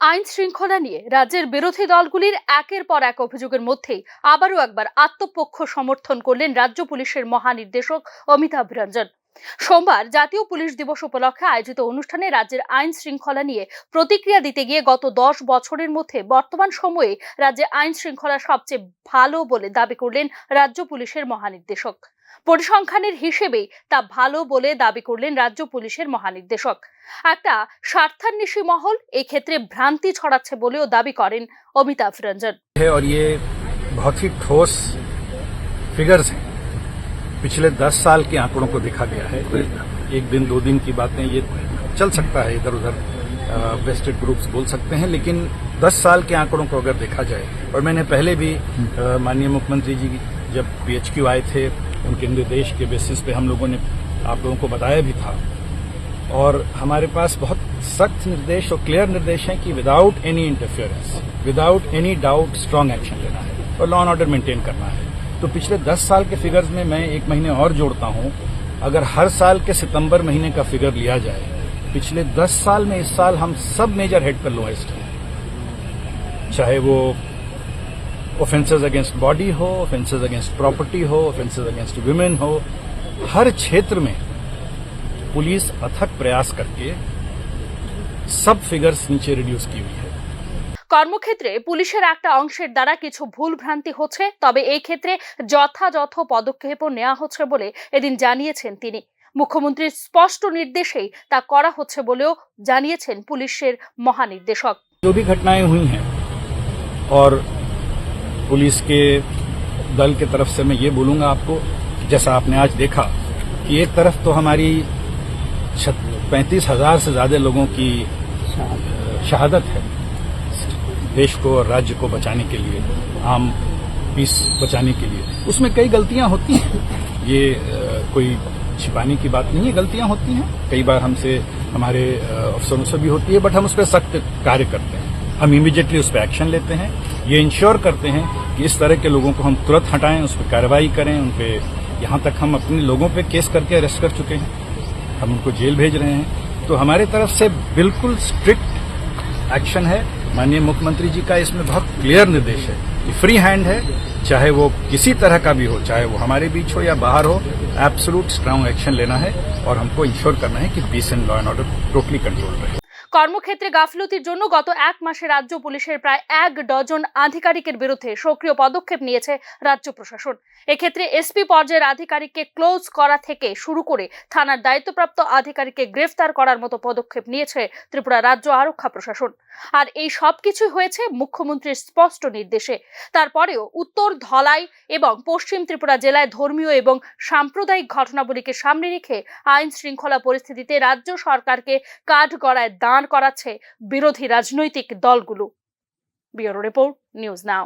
আইন শৃঙ্খলা নিয়ে রাজ্যের বিরোধী দলগুলির একের পর এক অভিযোগের মধ্যেই আবারও একবার আত্মপক্ষ সমর্থন করলেন রাজ্য পুলিশের মহানির্দেশক অমিতাভ রঞ্জন। সোমবার জাতীয় পুলিশ দিবস উপলক্ষে আয়োজিত অনুষ্ঠানে রাজ্যের আইন শৃঙ্খলা নিয়ে প্রতিক্রিয়া দিতে গিয়ে গত 10 বছরের মধ্যে বর্তমান সময়ে রাজ্যে আইন শৃঙ্খলা সবচেয়ে ভালো বলে দাবি করলেন রাজ্য পুলিশের মহানির্দেশক। পরিসংখ্যানের হিসেবেই তা ভালো বলে দাবি করলেন রাজ্য পুলিশের মহানির্দেশক। একটা স্বার্থান্বেষী মহল এই ক্ষেত্রে ভ্রান্তি ছড়াচ্ছে বলেও দাবি করেন অমিতাভ রঞ্জন। और ये बहुत ही ठोस फिगर्स हैं। पिछले 10 साल के आंकड़ों को देखा गया है। एक दिन 2 दिन की बातें ये चल सकता है, इधर उधर वेस्टेड ग्रुप्स बोल सकते हैं, लेकिन 10 साल के आंकड़ों को अगर देखा जाए, और मैंने पहले भी माननीय मुख्यमंत्री जी जब PHQ आए थे उनके निर्देश के बेसिस पे हम लोगों ने आप लोगों को बताया भी था, और हमारे पास बहुत सख्त निर्देश और क्लियर निर्देश हैं कि without any interference, without any doubt strong action लेना है और लॉ एंड ऑर्डर मेंटेन करना है। तो पिछले 10 साल के फिगर्स में मैं 1 महीने और जोड़ता हूं। अगर हर साल के सितंबर महीने का फिगर लिया जाए, पिछले 10 साल में इस साल हम सब मेजर हेड पर लोएस्ट हैं, चाहे वो ऑफेंसेस अगेंस्ट बॉडी हो, ऑफेंसेस अगेंस्ट प्रॉपर्टी हो, ऑफेंसेस अगेंस्ट वुमेन हो, हर क्षेत्र में पुलिस अथक प्रयास करके सब फिगर्स नीचे रिड्यूस की हुई है। কর্মক্ষেত্রে পুলিশের একটা অংশের দ্বারা কিছু ভুল ভ্রান্তি হচ্ছে, তবে এই ক্ষেত্রে যথাযথ পদক্ষেপও নেওয়া হচ্ছে বলে এদিন জানিয়েছেন তিনি। মুখ্যমন্ত্রীর স্পষ্ট নির্দেশেই তা করা হচ্ছে বলেও জানিয়েছেন পুলিশের মহানির্দেশক। जो भी घटनाएं हुई हैं, और पुलिस के दल की तरफ से मैं ये बोलूंगा आपको, जैसा आपने आज देखा कि एक तरफ तो हमारी 35,000 से ज्यादा लोगों की शहादत है देश को और राज्य को बचाने के लिए, आम पीस बचाने के लिए। उसमें कई गलतियां होती हैं, ये कोई छिपाने की बात नहीं है, गलतियां होती हैं, कई बार हमसे हमारे अफसरों से भी होती है, बट हम उस पर सख्त कार्य करते हैं। हम इमीडिएटली उस पर एक्शन लेते हैं, ये इंश्योर करते हैं कि इस तरह के लोगों को हम तुरंत हटाएं, उस पर कार्रवाई करें, उन पे यहाँ तक हम अपने लोगों पे केस करके अरेस्ट कर चुके हैं, हम उनको जेल भेज रहे हैं। तो हमारे तरफ से बिल्कुल स्ट्रिक्ट एक्शन है। माननीय मुख्यमंत्री जी का इसमें बहुत क्लियर निर्देश है कि फ्री हैंड है, चाहे वो किसी तरह का भी हो, चाहे वो हमारे बीच हो या बाहर हो, एब्सोल्यूट स्ट्रांग एक्शन लेना है और हमको इंश्योर करना है कि peace and law and order totally control रहे। কর্মক্ষেত্রে গাফিলতির জন্য গত 1 মাসে রাজ্য পুলিশের প্রায় 1 ডজন আধিকারিকের বিরুদ্ধে সক্রিয় পদক্ষেপ নিয়েছে রাজ্য প্রশাসন। এক্ষেত্রে এসপি পর্যায়ের আধিকারিককে ক্লোজ করা থেকে শুরু করে থানার দায়িত্বপ্রাপ্ত আধিকারিককে গ্রেফতার করার মতো পদক্ষেপ নিয়েছে ত্রিপুরা রাজ্য আরক্ষা প্রশাসন। আর এই সবকিছুই হয়েছে মুখ্যমন্ত্রীর স্পষ্ট নির্দেশে। তারপরেও উত্তর ধলাই এবং পশ্চিম ত্রিপুরা জেলায় ধর্মীয় এবং সাম্প্রদায়িক ঘটনাবলীকে সামনে রেখে আইন শৃঙ্খলা পরিস্থিতিতে রাজ্য সরকারকে কাঠগড়ায় দাঁড় করাচ্ছে বিরোধী রাজনৈতিক দলগুলো। Bureau report, news now.